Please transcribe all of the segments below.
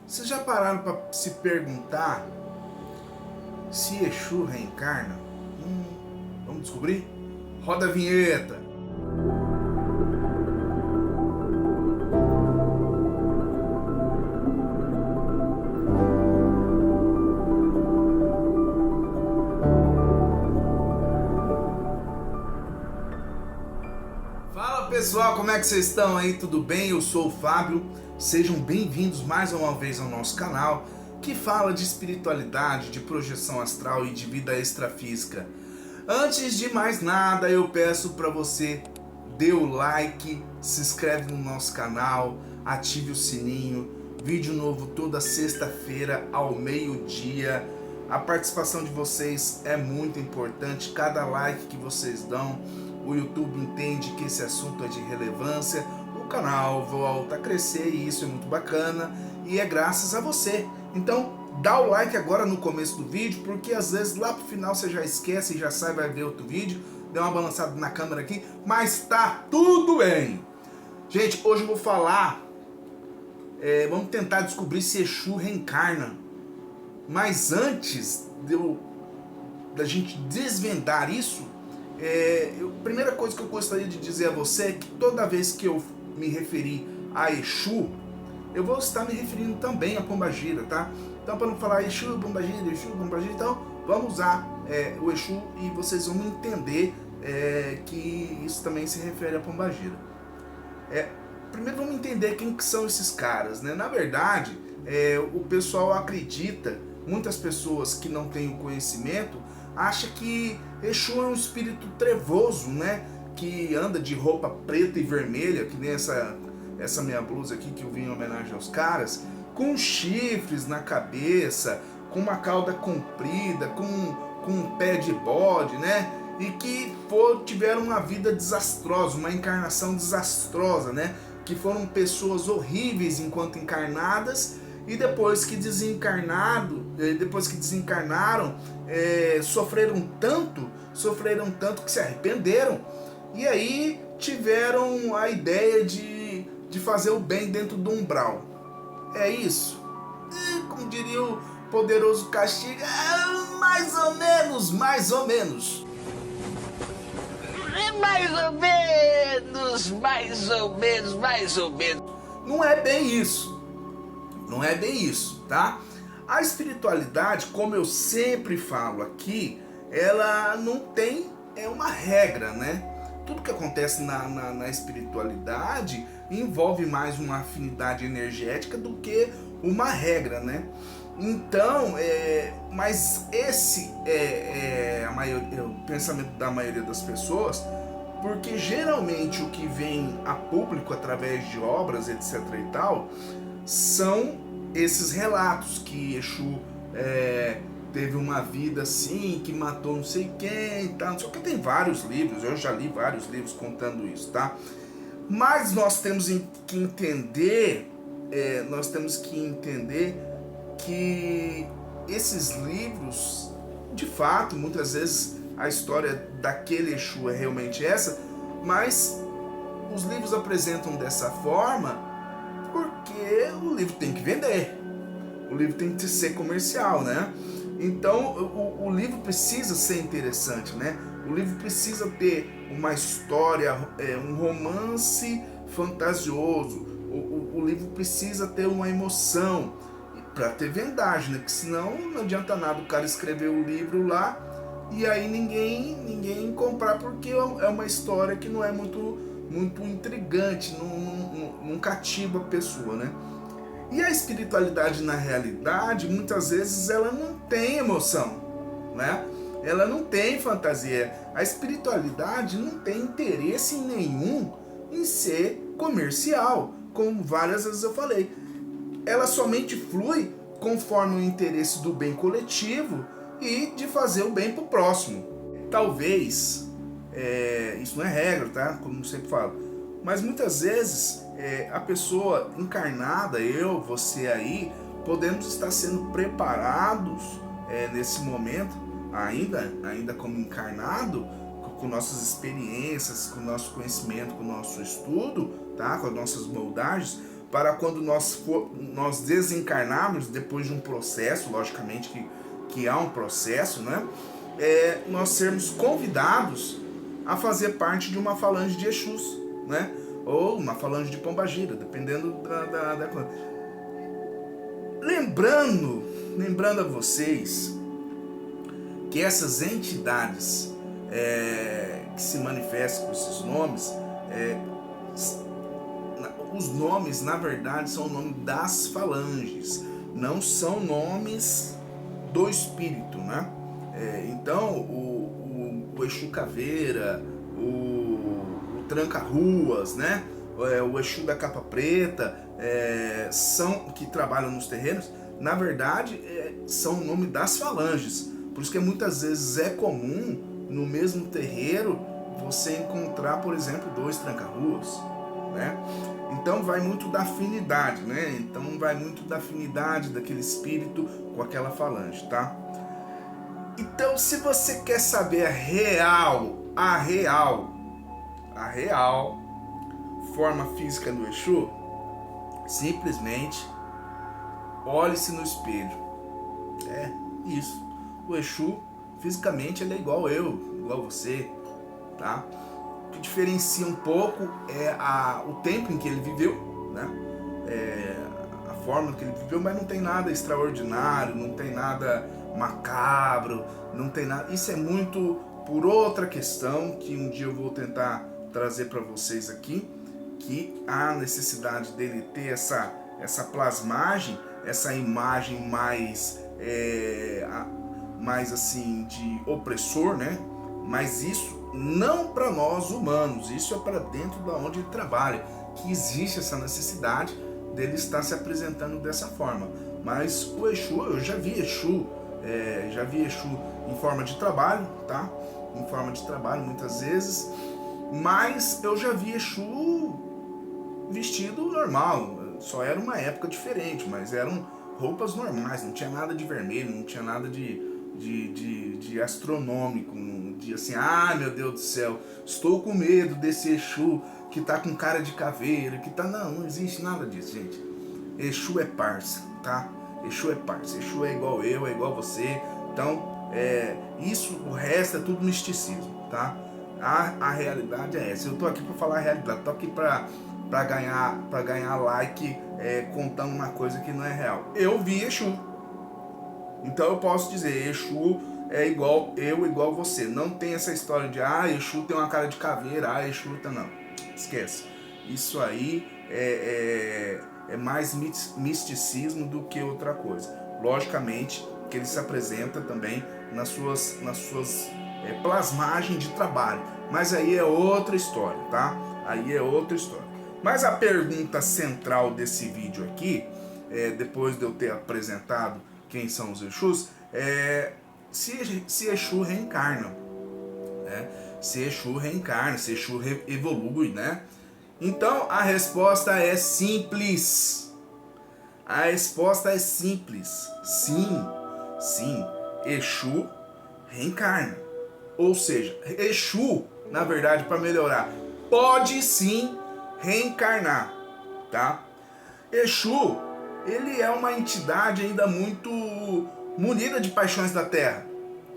Vocês já pararam para se perguntar se Exu reencarna? Vamos descobrir? Roda a vinheta! Fala pessoal, como é que vocês estão aí? Tudo bem? Eu sou o Fábio. Sejam bem-vindos mais uma vez ao nosso canal que fala de espiritualidade, de projeção astral e de vida extrafísica. Antes de mais nada, eu peço para você dê o like, se inscreve no nosso canal, ative o sininho. Vídeo novo toda sexta-feira ao meio-dia. A participação de vocês é muito importante. Cada like que vocês dão, o YouTube entende que esse assunto é de relevância, o canal volta a crescer e isso é muito bacana e é graças a você. Então dá o like agora no começo do vídeo, porque às vezes lá pro final você já esquece e já sai, vai ver outro vídeo. Deu uma balançada na câmera aqui, mas tá tudo bem. Gente, hoje eu vou falar, vamos tentar descobrir se Exu reencarna. Mas antes da gente desvendar isso, a primeira coisa que eu gostaria de dizer a você é que toda vez que eu me referir a Exu, eu vou estar me referindo também a Pombagira, tá? Então, para não falar Exu, Pombagira, então vamos usar o Exu e vocês vão entender que isso também se refere a Pombagira. Primeiro vamos entender quem que são esses caras, né? Na verdade, o pessoal acredita, muitas pessoas que não têm o conhecimento, acham que Exu é um espírito trevoso, né? Que anda de roupa preta e vermelha, que nem essa minha blusa aqui que eu vim em homenagem aos caras, com chifres na cabeça, com uma cauda comprida, com um pé de bode, né? E que tiveram uma vida desastrosa, uma encarnação desastrosa, né? Que foram pessoas horríveis enquanto encarnadas e depois que desencarnaram, sofreram tanto que se arrependeram e aí tiveram a ideia de fazer o bem dentro do umbral. É isso. Como diria o poderoso Castiga, mais ou menos. Mais ou menos. Não é bem isso, tá? A espiritualidade, como eu sempre falo aqui, ela não tem uma regra, né? Tudo que acontece na espiritualidade envolve mais uma afinidade energética do que uma regra, né? Então, mas esse é o pensamento da maioria das pessoas, porque geralmente o que vem a público através de obras, etc. e tal, são esses relatos que Exu teve uma vida assim, que matou não sei quem e tal. Só que tem vários livros, eu já li vários livros contando isso, tá? Mas nós temos que entender, que esses livros, de fato, muitas vezes a história daquele Exu é realmente essa, mas os livros apresentam dessa forma porque o livro tem que vender, o livro tem que ser comercial, né? Então o livro precisa ser interessante, né? O livro precisa ter uma história, um romance fantasioso, o livro precisa ter uma emoção para ter vendagem, né? Porque senão não adianta nada o cara escrever o livro lá e aí ninguém comprar, porque é uma história que não é muito intrigante, não cativa a pessoa, né? E a espiritualidade, na realidade, muitas vezes ela não tem emoção, né? Ela não tem fantasia. A espiritualidade não tem interesse nenhum em ser comercial, como várias vezes eu falei. Ela somente flui conforme o interesse do bem coletivo e de fazer o bem pro próximo. Talvez, isso não é regra, tá? Como eu sempre falo. Mas muitas vezes a pessoa encarnada, eu, você aí, podemos estar sendo preparados nesse momento, ainda como encarnado, com nossas experiências, com o nosso conhecimento, com o nosso estudo, tá? Com as nossas moldagens, para quando nós desencarnarmos, depois de um processo, logicamente que há um processo, né? Nós sermos convidados a fazer parte de uma falange de Exus, né? Ou uma falange de Pombagira, dependendo da coisa. Lembrando a vocês que essas entidades que se manifestam com esses nomes, os nomes, na verdade, são o nome das falanges, não são nomes do espírito, né? Então, o Exu Caveira, o Tranca-Ruas, né? O Exu da Capa Preta, que trabalham nos terrenos, na verdade, são o nome das falanges. Por isso que muitas vezes é comum, no mesmo terreiro, você encontrar, por exemplo, 2 Tranca-Ruas, né? Então vai muito da afinidade, né? Então vai muito da afinidade daquele espírito com aquela falange, tá? Então, se você quer saber a real forma física do Exu, simplesmente olhe-se no espelho. É isso. O Exu, fisicamente, ele é igual eu, igual você, tá? O que diferencia um pouco é o tempo em que ele viveu, né? A forma que ele viveu, mas não tem nada extraordinário, não tem nada macabro, não tem nada. Isso é muito por outra questão que um dia eu vou tentar trazer para vocês aqui, que há necessidade dele ter essa plasmagem, essa imagem mais assim de opressor, né? Mas isso não para nós humanos, isso é para dentro da onde ele trabalha, que existe essa necessidade dele estar se apresentando dessa forma. Mas o Exu, eu já vi Exu em forma de trabalho, tá? Em forma de trabalho muitas vezes, mas eu já vi Exu vestido normal, só era uma época diferente, mas eram roupas normais, não tinha nada de vermelho, não tinha nada de astronômico, de assim, meu Deus do céu, estou com medo desse Exu que tá com cara de caveira, que tá... Não existe nada disso, gente. Exu é parça, tá? Exu é parça, Exu é igual eu, é igual você, então, o resto é tudo misticismo, tá? A realidade é essa. Eu tô aqui para falar a realidade, tô aqui para ganhar like, contando uma coisa que não é real. Eu vi Exu, então eu posso dizer, Exu é igual eu, igual você. Não tem essa história de Exu tem uma cara de caveira, Exu tá... Não, esquece. Isso aí é mais misticismo do que outra coisa. Logicamente que ele se apresenta também nas suas plasmagens de trabalho, mas aí é outra história, tá? Aí é outra história. Mas a pergunta central desse vídeo aqui, depois de eu ter apresentado quem são os Exus, se Exu reencarna, né? Se Exu reencarna, se Exu evolui, né? Então a resposta é simples. A resposta é simples. Sim, Exu reencarna. Ou seja, Exu, na verdade, para melhorar, pode sim reencarnar, tá? Exu, ele é uma entidade ainda muito munida de paixões da terra,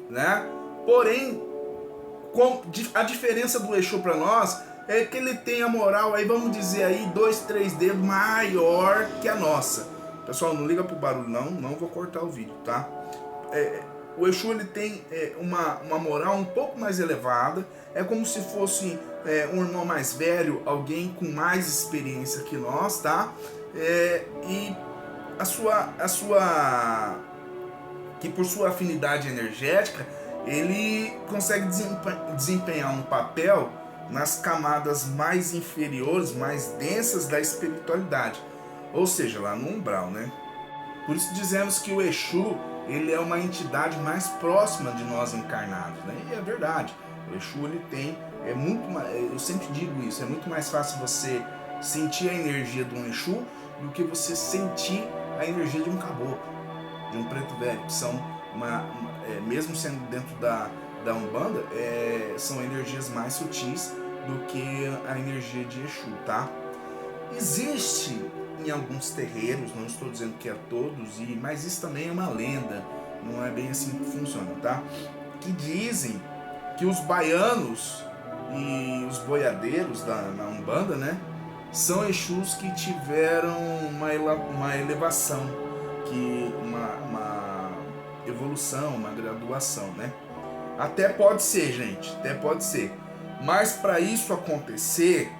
né? Porém, a diferença do Exu para nós é que ele tem a moral, aí vamos dizer aí, 2, 3 dedos maior que a nossa. Pessoal, não liga pro barulho não vou cortar o vídeo, tá? O Exu, ele tem uma moral um pouco mais elevada, é como se fosse um irmão mais velho, alguém com mais experiência que nós, tá? E que por sua afinidade energética, ele consegue desempenhar um papel nas camadas mais inferiores, mais densas da espiritualidade, ou seja, lá no umbral, né? Por isso dizemos que o Exu, ele é uma entidade mais próxima de nós encarnados, né? E é verdade, o Exu, ele tem, eu sempre digo isso, é muito mais fácil você sentir a energia de um Exu do que você sentir a energia de um caboclo, de um preto velho, que são, mesmo sendo dentro da Umbanda, são energias mais sutis do que a energia de Exu, tá? Existe em alguns terreiros, não estou dizendo que é todos, mas isso também é uma lenda, não é bem assim que funciona, tá? Que dizem que os baianos e os boiadeiros na Umbanda, né, são Exus que tiveram uma elevação, uma evolução, uma graduação, né? Até pode ser, gente, até pode ser. Mas para isso acontecer,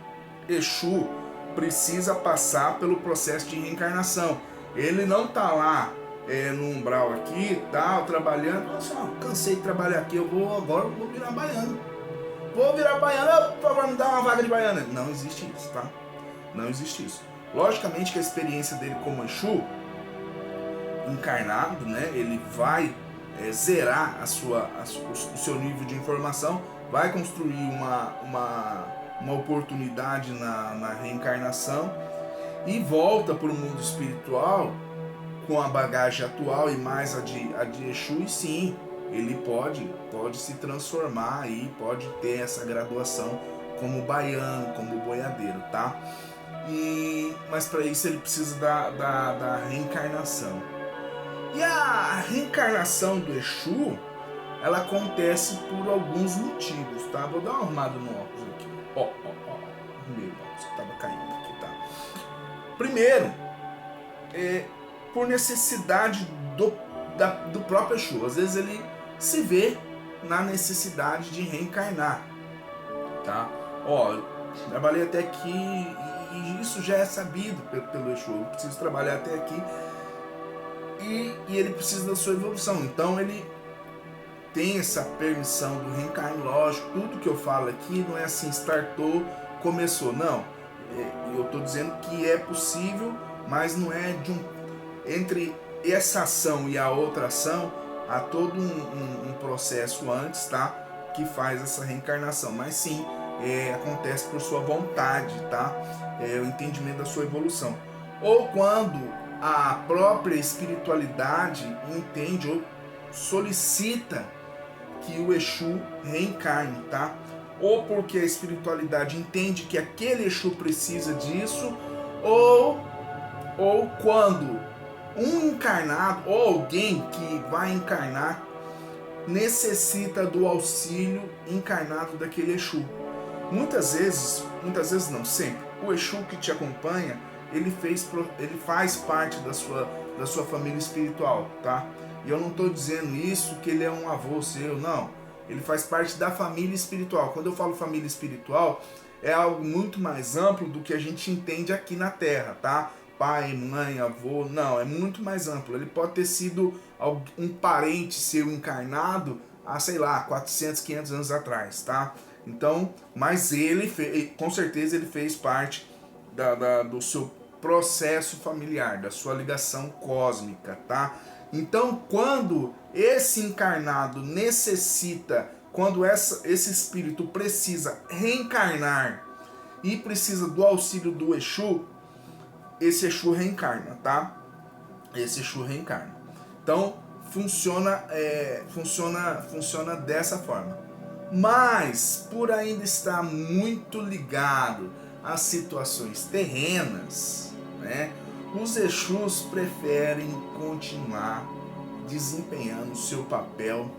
Exu precisa passar pelo processo de reencarnação. Ele não tá lá no umbral aqui, tal, trabalhando. Nossa, cansei de trabalhar aqui, agora eu vou virar baiano. Vou virar baiano, por favor, me dá uma vaga de baiana. Não existe isso, tá? Não existe isso. Logicamente que a experiência dele como Exu, encarnado, né, ele vai zerar o seu nível de informação, vai construir uma oportunidade na reencarnação e volta para o mundo espiritual com a bagagem atual e mais a de Exu, e sim, ele pode se transformar e pode ter essa graduação como baiano, como boiadeiro, tá? Mas para isso ele precisa da reencarnação. E a reencarnação do Exu, ela acontece por alguns motivos, tá? Vou dar uma arrumada no óculos aqui. Ó, meu óculos que tava caindo aqui, tá? Primeiro, por necessidade do próprio Exu. Às vezes ele se vê na necessidade de reencarnar, tá? Ó, trabalhei até aqui e isso já é sabido pelo Exu. Eu preciso trabalhar até aqui e ele precisa da sua evolução. Então ele tem essa permissão do reencarno. Lógico, tudo que eu falo aqui não é assim, startou, começou. Não, eu estou dizendo que é possível, mas não é entre essa ação e a outra ação, há todo um processo antes, tá? Que faz essa reencarnação. Mas sim, acontece por sua vontade, tá? O entendimento da sua evolução. Ou quando a própria espiritualidade entende ou solicita que o Exu reencarne, tá? Ou porque a espiritualidade entende que aquele Exu precisa disso, ou quando um encarnado ou alguém que vai encarnar necessita do auxílio encarnado daquele Exu. Muitas vezes não, sempre, o Exu que te acompanha, ele faz parte da sua família espiritual, tá? E eu não estou dizendo isso que ele é um avô seu, não. Ele faz parte da família espiritual. Quando eu falo família espiritual, é algo muito mais amplo do que a gente entende aqui na Terra, tá? Pai, mãe, avô, não, é muito mais amplo. Ele pode ter sido um parente seu encarnado há, sei lá, 400, 500 anos atrás, tá? Então, mas com certeza ele fez parte do seu processo familiar, da sua ligação cósmica, tá? Então, quando esse encarnado necessita, quando esse espírito precisa reencarnar e precisa do auxílio do Exu, esse Exu reencarna, tá? Esse Exu reencarna. Então, funciona dessa forma. Mas, por ainda estar muito ligado às situações terrenas, né, os Exus preferem continuar desempenhando o seu papel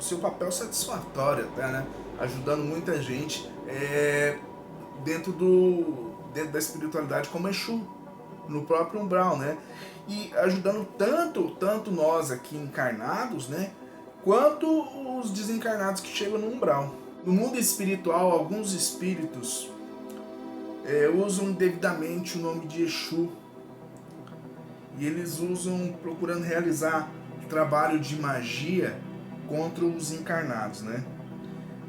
seu papel satisfatório, até, né? Ajudando muita gente dentro da espiritualidade como Exu, no próprio umbral, né? E ajudando tanto nós aqui encarnados, né? Quanto os desencarnados que chegam no umbral. No mundo espiritual, alguns espíritos usam devidamente o nome de Exu. E eles usam procurando realizar trabalho de magia contra os encarnados, né?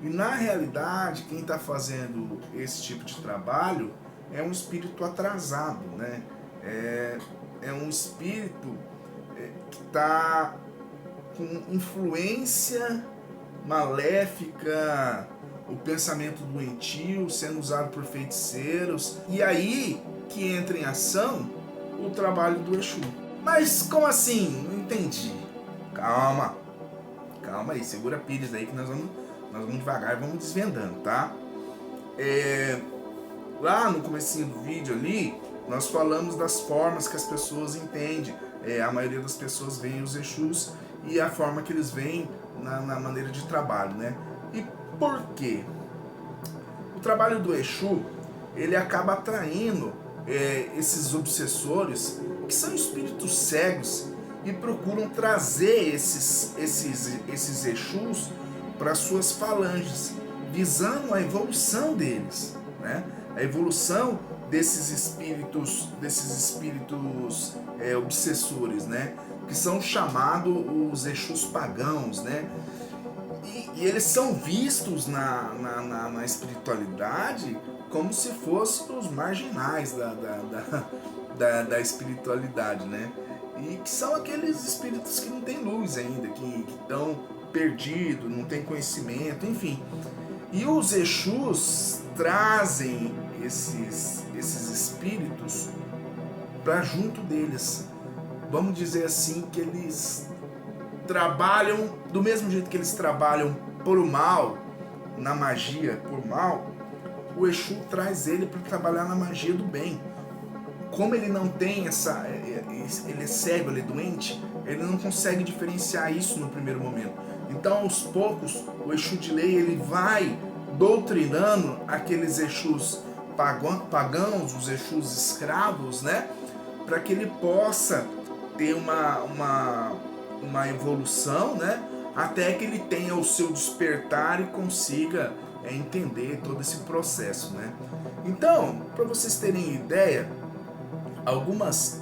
E na realidade, quem está fazendo esse tipo de trabalho é um espírito atrasado, né? É um espírito que está com influência maléfica, o pensamento doentio sendo usado por feiticeiros, e aí que entra em ação o trabalho do Exu. Mas como assim? Não entendi. Calma aí, segura a pires aí que nós vamos devagar e vamos desvendando, tá? lá no comecinho do vídeo ali, nós falamos das formas que as pessoas entendem. A maioria das pessoas veem os Exus e a forma que eles veem na maneira de trabalho, né? E por quê? O trabalho do Exu, ele acaba atraindo esses obsessores, que são espíritos cegos, e procuram trazer esses Exus para suas falanges, visando a evolução deles, né? A evolução desses espíritos obsessores, né? Que são chamados os Exus pagãos, né? E eles são vistos na espiritualidade como se fossem os marginais da espiritualidade, né? E que são aqueles espíritos que não têm luz ainda, que estão perdidos, não têm conhecimento, enfim. E os Exus trazem esses espíritos para junto deles. Vamos dizer assim, que eles trabalham do mesmo jeito que eles trabalham por o mal, na magia por mal. O Exu traz ele para trabalhar na magia do bem. Como ele não tem ele é cego, ele é doente, ele não consegue diferenciar isso no primeiro momento. Então, aos poucos, o Exu de lei, ele vai doutrinando aqueles Exus pagãos, os Exus escravos, né? Para que ele possa ter uma evolução, né? Até que ele tenha o seu despertar e consiga entender todo esse processo, né? Então, para vocês terem ideia, algumas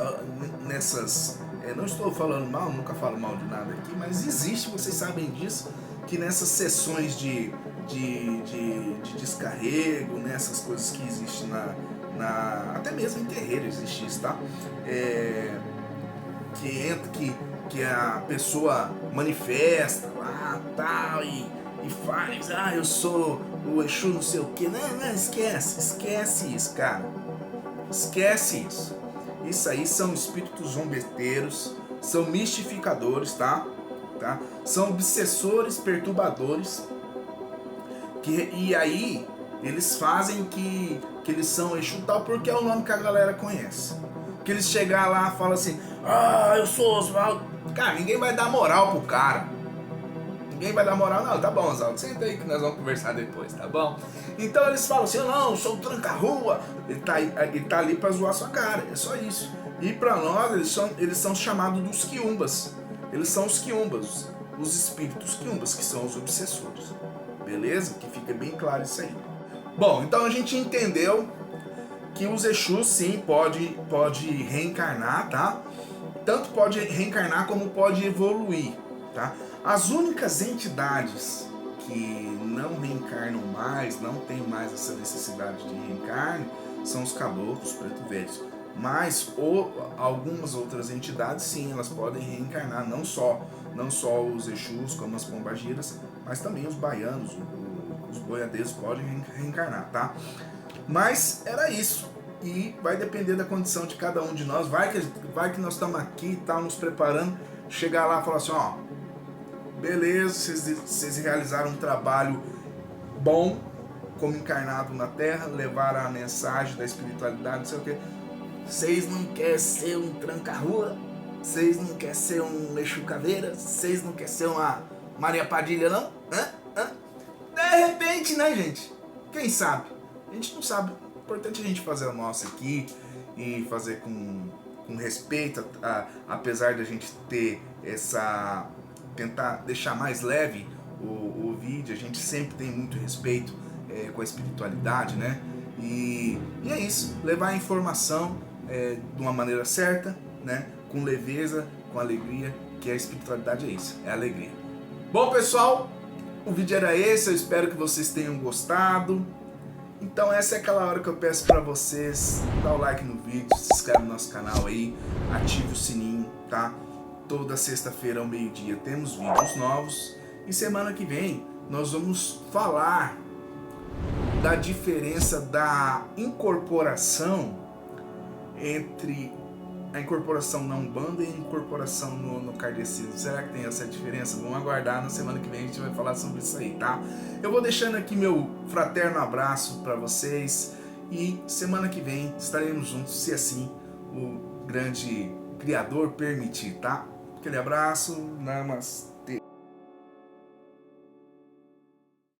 nessas, não estou falando mal, nunca falo mal de nada aqui, mas existe, vocês sabem disso, que nessas sessões de descarrego, né, essas coisas que existem até mesmo em terreiro existe isso, tá? Que a pessoa manifesta lá, tal, e faz, eu sou o Exu não sei o que, não, esquece isso, cara, esquece isso. Isso aí são espíritos zombeteiros, são mistificadores, tá? São obsessores, perturbadores, e aí eles fazem que eles são Exu tal, porque é o nome que a galera conhece. Que eles chegar lá e falam assim, eu sou Oswaldo. Cara, ninguém vai dar moral pro cara. Ninguém vai dar moral, não, tá bom, Oswaldo, senta aí que nós vamos conversar depois, tá bom? Então eles falam assim, não, eu sou o tranca-rua. Ele tá ali pra zoar sua cara, é só isso. E pra nós, eles são chamados dos quiumbas. Eles são os quiumbas, os espíritos quiumbas, que são os obsessores. Beleza? Que fica bem claro isso aí. Bom, então a gente entendeu que os Exus sim pode reencarnar, tá? Tanto pode reencarnar como pode evoluir, tá? As únicas entidades que não reencarnam mais, não tem mais essa necessidade de reencarne, são os caboclos, preto velhos. Mas algumas outras entidades sim, elas podem reencarnar, não só os Exus como as pombagiras, mas também os baianos, os boiadeiros podem reencarnar, tá? Mas era isso. E vai depender da condição de cada um de nós. Vai que nós estamos aqui e tal, nos preparando, chegar lá e falar assim, beleza, vocês realizaram um trabalho bom como encarnado na Terra, levaram a mensagem da espiritualidade, não sei o que. Vocês não querem ser um tranca-rua? Vocês não querem ser um Exu Caveira? Vocês não querem ser uma Maria Padilha, não? De repente, né, gente? Quem sabe? A gente não sabe. O importante é a gente fazer o nosso aqui e fazer com respeito, apesar de a gente ter tentar deixar mais leve o vídeo, a gente sempre tem muito respeito com a espiritualidade, né? E é isso, levar a informação de uma maneira certa, né? Com leveza, com alegria, que a espiritualidade é isso, é alegria. Bom, pessoal, o vídeo era esse, eu espero que vocês tenham gostado. Então essa é aquela hora que eu peço para vocês, dá o like no vídeo, se inscreve no nosso canal aí, ative o sininho, tá? Toda sexta-feira ao meio-dia temos vídeos novos e semana que vem nós vamos falar da diferença da incorporação entre a incorporação na Umbanda e a incorporação no Kardecismo. Será que tem essa diferença? Vamos aguardar, na semana que vem a gente vai falar sobre isso aí, tá? Eu vou deixando aqui meu fraterno abraço para vocês e semana que vem estaremos juntos, se assim o grande Criador permitir, tá? Aquele abraço, namastê.